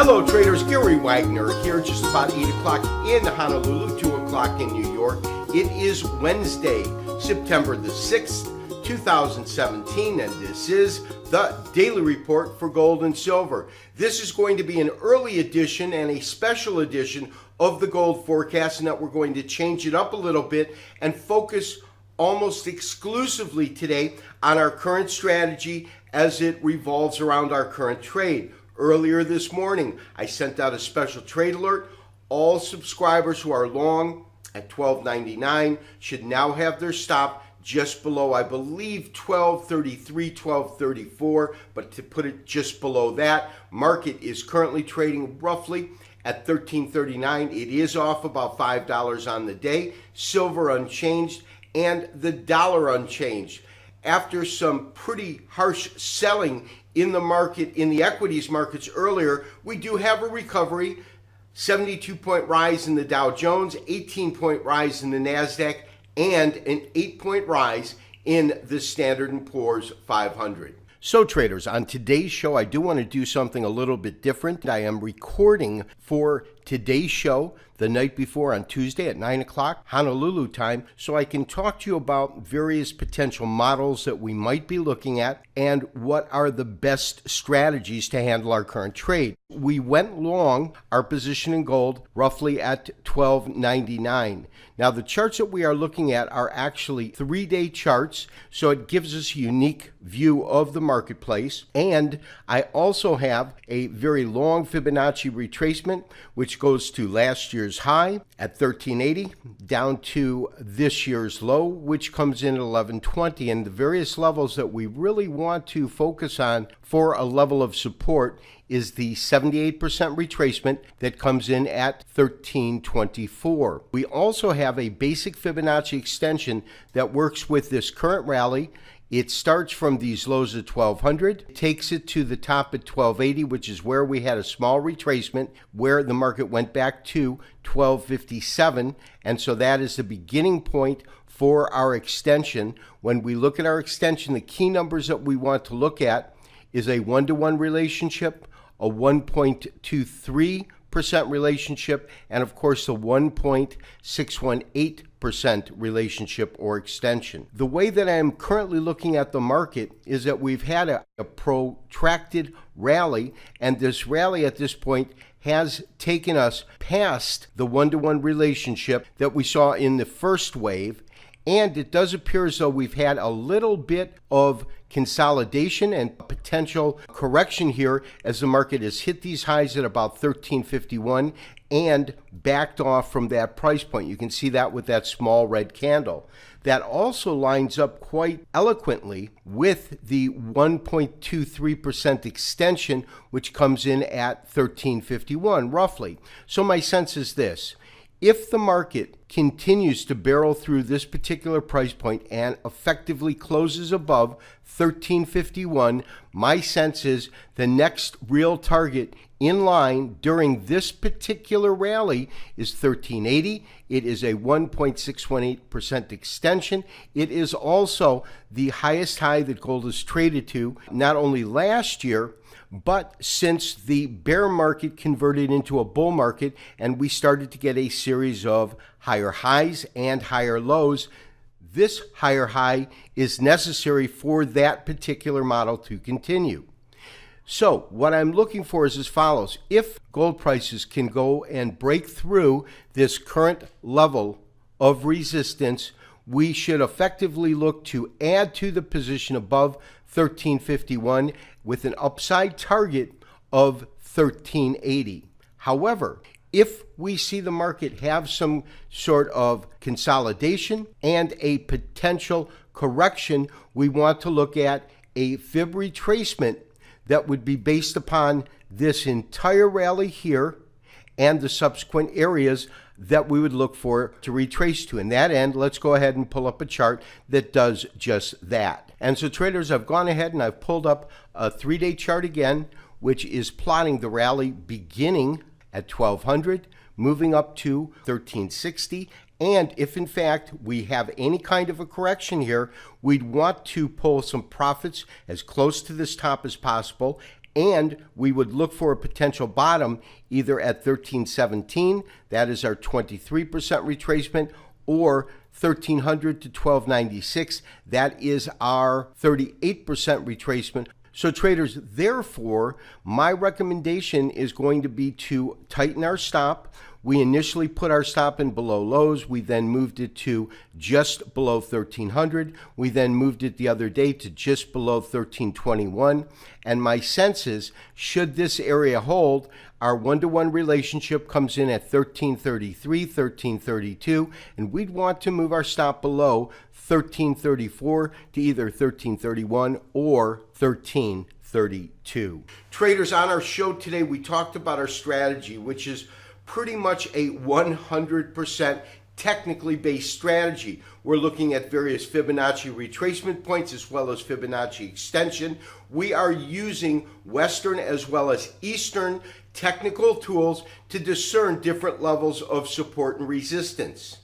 Hello traders, Gary Wagner here, just about 8 o'clock in Honolulu, 2 o'clock in New York. It is Wednesday, September the 6th, 2017, and this is the Daily Report for Gold and Silver. This is going to be an early edition and a special edition of the gold forecast, and that we're going to change it up a little bit and focus almost exclusively today on our current strategy as it revolves around our current trade. Earlier this morning, I sent out a special trade alert. All subscribers who are long at $12.99 should now have their stop just below, I believe, $12.33, $12.34, but to put it just below that, market is currently trading roughly at $13.39. It is off about $5 on the day. Silver unchanged and the dollar unchanged. After some pretty harsh selling in the market, in the equities markets earlier, we do have a recovery. 72-point rise in the Dow Jones, 18-point rise in the NASDAQ, and an 8-point rise in the Standard & Poor's 500. So traders, on today's show, I do want to do something a little bit different. I am recording for today's show the night before on Tuesday at 9 o'clock Honolulu time, so I can talk to you about various potential models that we might be looking at and what are the best strategies to handle our current trade. We went long our position in gold roughly at $12.99. Now the charts that we are looking at are actually 3-day charts, so it gives us a unique view of the marketplace. And I also have a very long Fibonacci retracement, which goes to last year's high at 1380 down to this year's low, which comes in at 1120. And the various levels that we really want to focus on for a level of support is the 78% retracement that comes in at 1324. We also have a basic Fibonacci extension that works with this current rally. It starts from these lows at 1200, takes it to the top at 1280, which is where we had a small retracement, where the market went back to 1257. And so that is the beginning point for our extension. When we look at our extension, the key numbers that we want to look at is a 1-to-1 relationship, a 1.23% relationship, and of course the 1.618% relationship or extension. The way that I am currently looking at the market is that we've had a protracted rally, and this rally at this point has taken us past the 1-to-1 relationship that we saw in the first wave. And it does appear as though we've had a little bit of consolidation and potential correction here as the market has hit these highs at about 1351 and backed off from that price point. You can see that with that small red candle. That also lines up quite eloquently with the 1.23% extension, which comes in at 1351 roughly. So my sense is this: if the market continues to barrel through this particular price point and effectively closes above 1351, my sense is the next real target in line during this particular rally is 1380. It is a 1.618% extension. It is also the highest high that gold has traded to, not only last year, but since the bear market converted into a bull market and we started to get a series of higher highs and higher lows. This higher high is necessary for that particular model to continue. So what I'm looking for is as follows: if gold prices can go and break through this current level of resistance, we should effectively look to add to the position above 1351 with an upside target of 1380. However, if we see the market have some sort of consolidation and a potential correction, we want to look at a fib retracement that would be based upon this entire rally here and the subsequent areas that we would look for to retrace to. In that end, let's go ahead and pull up a chart that does just that. And so traders, I've gone ahead and I've pulled up a 3-day chart again, which is plotting the rally beginning at 1200, moving up to 1360. And if in fact we have any kind of a correction here, we'd want to pull some profits as close to this top as possible And we would look for a potential bottom either at 1317, that is our 23% retracement, or 1300 to 1296, that is our 38% retracement. So traders, therefore, my recommendation is going to be to tighten our stop. We initially put our stop in below lows. We then moved it to just below 1300. We then moved it the other day to just below 1321. And my sense is, should this area hold, our one-to-one relationship comes in at 1333, 1332, and we'd want to move our stop below 1334 to either 1331 or 1332. Traders, on our show today, we talked about our strategy, which is pretty much a 100% technically based strategy. We're looking at various Fibonacci retracement points as well as Fibonacci extension. We are using Western as well as Eastern technical tools to discern different levels of support and resistance.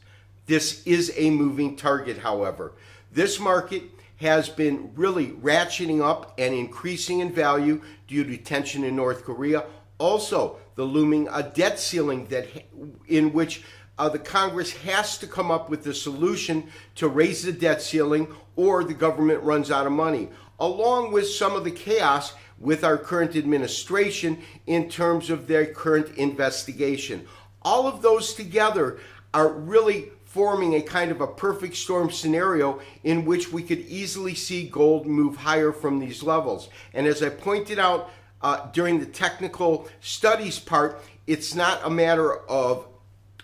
This is a moving target, however. This market has been really ratcheting up and increasing in value due to tension in North Korea. Also, the looming debt ceiling in which the Congress has to come up with a solution to raise the debt ceiling or the government runs out of money, along with some of the chaos with our current administration in terms of their current investigation. All of those together are really forming a kind of a perfect storm scenario in which we could easily see gold move higher from these levels. And as I pointed out during the technical studies part, it's not a matter of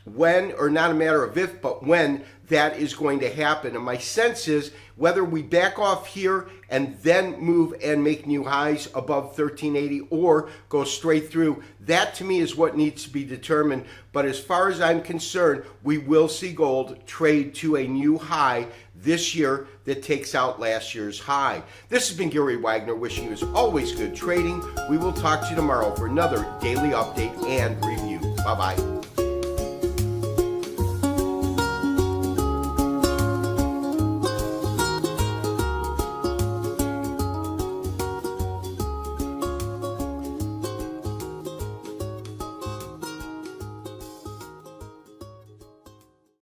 when, or not a matter of if, but when that is going to happen. And my sense is whether we back off here and then move and make new highs above 1380 or go straight through, that to me is what needs to be determined. But as far as I'm concerned, we will see gold trade to a new high this year that takes out last year's high. This has been Gary Wagner wishing you as always good trading. We will talk to you tomorrow for another daily update and review. Bye-bye.